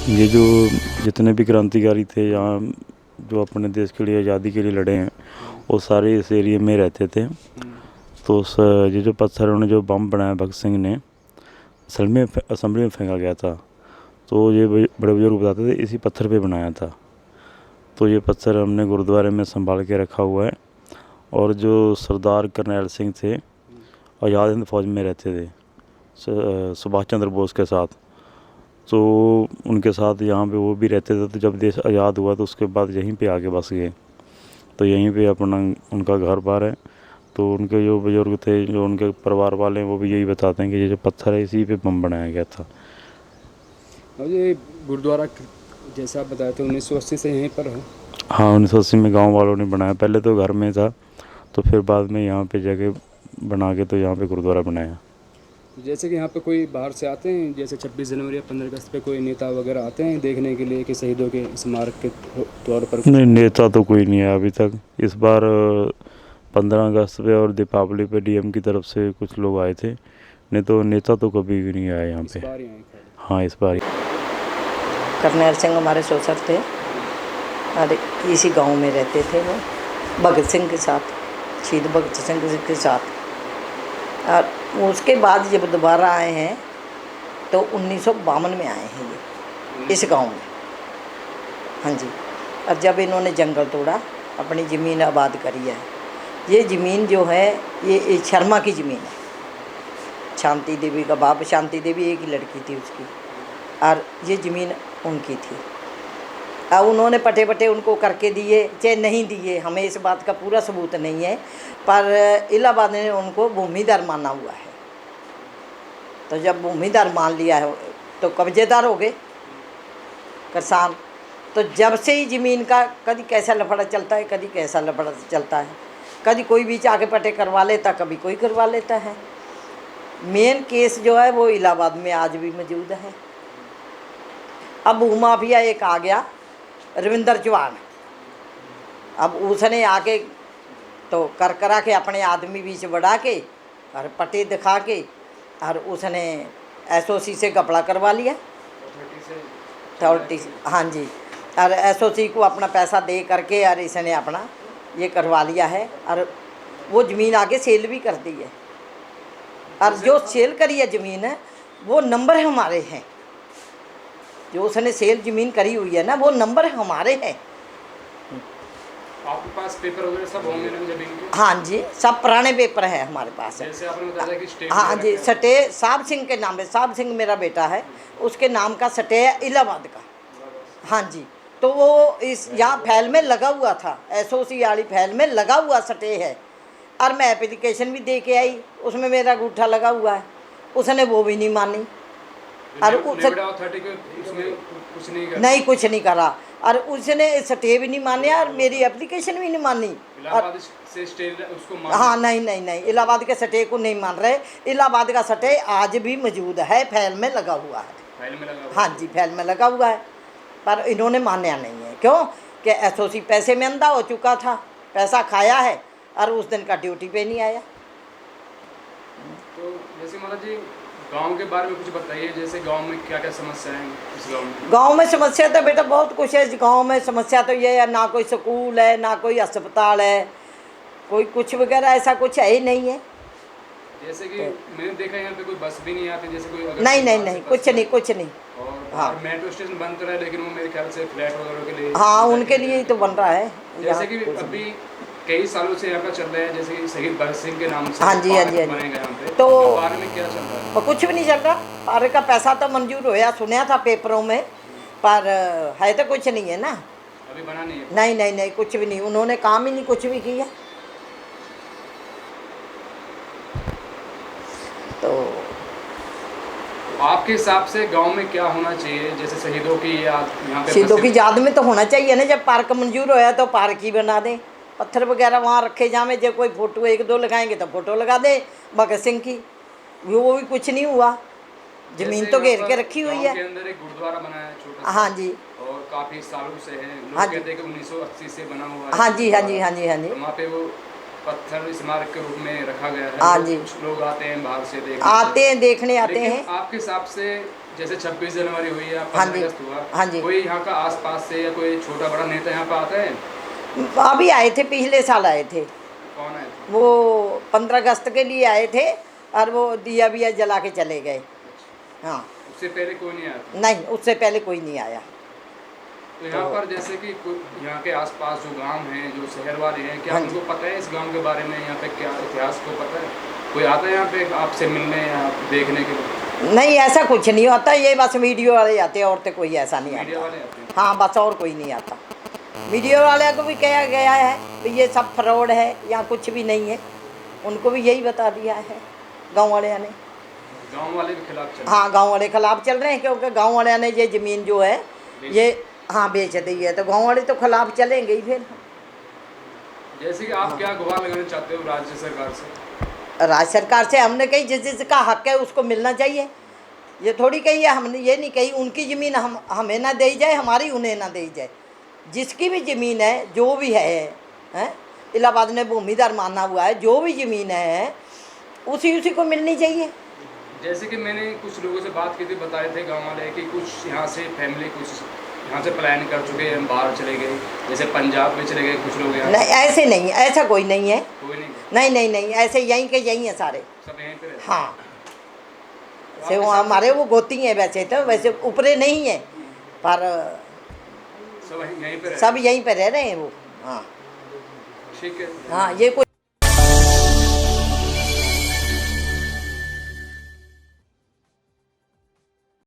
ये जो जितने भी क्रांतिकारी थे यहाँ, जो अपने देश के लिए आज़ादी के लिए लड़े हैं, वो सारे इस एरिया में रहते थे। तो ये जो पत्थरों ने जो बम बनाया भगत सिंह ने, असेंबली में फेंका गया था। तो ये बड़े बुजुर्ग बताते थे इसी पत्थर पे बनाया था। तो ये पत्थर हमने गुरुद्वारे में संभाल के रखा हुआ है। और जो सरदार करनैल सिंह थे, आज़ाद हिंद फौज में रहते थे सुभाष चंद्र बोस के साथ। तो उनके साथ यहाँ पे वो भी रहते थे। तो जब देश आज़ाद हुआ तो उसके बाद यहीं पे आके बस गए। तो यहीं पे अपना उनका घर बार है। तो उनके जो बुजुर्ग थे, जो उनके परिवार वाले हैं, वो भी यही बताते हैं कि ये जो पत्थर है इसी पे बम बनाया गया था। और ये गुरुद्वारा जैसा आप बताए थे 1980 से यहीं पर है। हाँ, 1980 में गांव वालों ने बनाया। पहले तो घर में था, तो फिर बाद में यहाँ पे जगह बना के तो यहाँ पे गुरुद्वारा बनाया। जैसे कि यहाँ पे कोई बाहर से आते हैं, जैसे 26 जनवरी या 15 अगस्त पे कोई नेता वगैरह आते हैं देखने के लिए कि शहीदों के स्मारक के तौर पर? नहीं, नेता तो कोई नहीं आया अभी तक। इस बार 15 अगस्त पे और दीपावली पे डीएम की तरफ से कुछ लोग आए थे, नहीं तो नेता तो कभी भी नहीं आया यहाँ इस पे। बार यहाँ खड़े। हाँ, इस बार। करनैल सिंह हमारे सोसर थे और इसी गांव में रहते थे। वो भगत सिंह के साथ, शहीद भगत सिंह के साथ। और उसके बाद जब दोबारा आए हैं तो 1952 में आए हैं ये इस गांव में। हाँ जी। और जब इन्होंने जंगल तोड़ा, अपनी ज़मीन आबाद करी है। ये ज़मीन जो है ये शर्मा की ज़मीन है। शांति देवी का बाप, शांति देवी एक ही लड़की थी उसकी, और ये ज़मीन उनकी थी। अब उन्होंने पटे पटे उनको करके दिए, चाहे नहीं दिए, हमें इस बात का पूरा सबूत नहीं है, पर इलाहाबाद ने उनको भूमिदार माना हुआ है। तो जब भूमिदार मान लिया है तो कब्जेदार हो गए किसान। तो जब से ही ज़मीन का कभी कैसा लफड़ा चलता है, कभी कैसा लफड़ा चलता है, कभी कोई बीच आके पटे करवा लेता, कभी कोई करवा लेता है। मेन केस जो है वो इलाहाबाद में आज भी मौजूद है। अब भूमाफिया एक आ गया, रविंदर चौहान। अब उसने आके तो कर करा के अपने आदमी बीच बढ़ा के और पट्टे दिखा के और उसने एसओसी से कपड़ा करवा लिया, अथॉरिटी से। हाँ जी। और एसओसी को अपना पैसा दे करके और इसने अपना ये करवा लिया है। और वो ज़मीन आगे सेल भी कर दी है। और जो सेल करी है ज़मीन है वो नंबर हमारे हैं। जो उसने सेल ज़मीन करी हुई है ना, वो नंबर हमारे हैं। आपके पास पेपर वगैरह सब होंगे ना जमीन के? हाँ हाँ जी, सब पुराने पेपर है हमारे पास। जैसे आपने बताया कि स्टेट, हाँ जी, सटे साहब सिंह के नाम है। साहब सिंह मेरा बेटा है, उसके नाम का सटे है इलाहाबाद का। हाँ जी। तो वो इस यहाँ फैल में लगा हुआ था, एसओसी वाली फैल में लगा हुआ सटे है। और मैं एप्लीकेशन भी दे के आई, उसमें मेरा अंगूठा लगा हुआ है। उसने वो भी नहीं मानी। और नहीं, कुछ नहीं करा। और उसने स्टे भी नहीं माने और मेरी एप्लीकेशन भी नहीं मानी। और से स्टेट उसको हाँ, नहीं नहीं नहीं, इलाहाबाद के सटे को नहीं मान रहे। इलाहाबाद का सटे आज भी मौजूद है, फैल में लगा हुआ है। फाइल में लगा? हाँ जी, फैल में लगा हुआ है। पर इन्होंने मान्या नहीं है। क्यों कि एसओसी पैसे में अंधा हो चुका था, पैसा खाया है और उस दिन का ड्यूटी पे नहीं आया। तो जैसे महाराज जी गांव के बारे में कुछ बताइए, जैसे गांव में क्या क्या समस्या है इस गांव में? गांव में समस्या तो बेटा बहुत कुछ है। गांव में समस्या तो ये है, ना कोई स्कूल है, ना कोई अस्पताल है, कोई कुछ वगैरह ऐसा कुछ है ही नहीं है। जैसे कि मैंने देखा यहाँ पे कोई बस भी नहीं आती, जैसे कोई अगर नहीं नहीं नहीं, कुछ नहीं, कुछ नहीं। और हाँ। मेट्रो स्टेशन बंद कर रहा है, लेकिन वो मेरे ख्याल से फ्लैट वगैरह के लिए। हाँ, उनके लिए ही तो बन रहा है। जैसे कि अभी कई सालों से यहाँ का चल रहा है, जैसे कि शहीद भगत सिंह के नाम से हाँ जी, हाँ जी, हाँ जी। बनेगा यहाँ पे, तो बारे में क्या चल रहा है? और कुछ भी नहीं चल रहा। पार्क का पैसा तो मंजूर होया, सुना था पेपरों में, पर है तो कुछ नहीं है ना। अभी बना नहीं है? नहीं नहीं नहीं, कुछ भी नहीं। उन्होंने काम ही नहीं कुछ भी किया। तो आपके हिसाब से गांव में क्या होना चाहिए, जैसे शहीदों की याद यहाँ पे? शहीदों की याद में तो होना चाहिए ना, जब पार्क मंजूर होया तो पार्क ही बना दें, पत्थर वगैरह वहाँ रखे जावे। जब कोई फ़ोटो एक दो लगाएंगे तो फ़ोटो लगा दे भगत सिंह की। वो भी कुछ नहीं हुआ। ज़मीन तो घेर के रखी हुई है। के अंदर एक गुरुद्वारा बनाया है छोटा। हाँ जी। और काफ़ी सालों से है, लोग हाँ जी। कहते हैं कि 1980 से बना हुआ है। हाँ जी, हाँ जी, हाँ जी, हाँ जी। तो वहाँ पे वो पत्थर स्मारक के रूप में रखा गया है। हाँ जी। कुछ लोग आते हैं बाहर से देखने, आते हैं, देखने आते हैं। आपके हिसाब से जैसे 26 जनवरी हुई है, हाँ 15 जी, अगस्त हुआ, हाँ जी। कोई यहाँ का आसपास से या कोई छोटा बड़ा नेता यहाँ पे आता है? अभी आए थे, पिछले साल आए थे। कौन आए थे? वो 15 अगस्त के लिए आए थे और वो दिया विया जला के चले गए। हाँ, उससे पहले कोई नहीं आया था? नहीं, उससे पहले कोई नहीं आया। तो यहाँ पर जैसे कि यहाँ के आसपास जो गांव हैं, जो शहर वाले हैं, क्या हाँ जी। उनको पता है इस गांव के बारे में, यहाँ पे क्या इतिहास को पता है? कोई आता है यहाँ पे आपसे मिलने या देखने के लिए? नहीं, ऐसा कुछ नहीं होता, ये बस मीडिया वाले आते हैं, और तो कोई ऐसा नहीं मीडिया आता। वाले आते हैं? हाँ, बस और कोई नहीं आता। मीडिया वाले को भी कहा गया है कि ये सब फ्रॉड है, यहाँ कुछ भी नहीं है, उनको भी यही बता दिया है गांव वाले ने। गांव वाले के खिलाफ चल? हाँ, गांव वाले खिलाफ चल रहे हैं, क्योंकि गांव वाले ने ये ज़मीन जो है ये हाँ बेच दी है, तो गांव वाले तो खिलाफ चलेंगे ही फिर। जैसे कि आप क्या गुहार लगाना चाहते हो राज्य सरकार से? राज्य सरकार से हमने कही जिसका हक है उसको मिलना चाहिए। ये थोड़ी कही है, हमने ये नहीं कही उनकी ज़मीन हमें ना दी जाए, हमारी उन्हें ना दी जाए। जिसकी भी ज़मीन है, जो भी है, इलाहाबाद ने भूमिदार माना हुआ है, जो भी ज़मीन है उसी को मिलनी चाहिए। जैसे कि मैंने कुछ लोगों से बात की थी, बताए थे गांव वाले कि कुछ यहाँ से फैमिली कुछ यहाँ से पलायन कर चुके हैं, बाहर चले गए, जैसे पंजाब में चले गए कुछ लोग यहाँ। नहीं, ऐसे नहीं, ऐसा कोई नहीं है। कोई नहीं? नहीं, ऐसे यहीं के यहीं हैं सारे। सब यहीं पे रहते हैं? हाँ, से वो हमारे वो गोती हैं, वैसे तो वैसे ऊपरे नहीं है, पर सब यहीं पे रहते हैं? सब यहीं पे रह रहे हैं वो। हाँ ठीक है। हाँ, ये कोई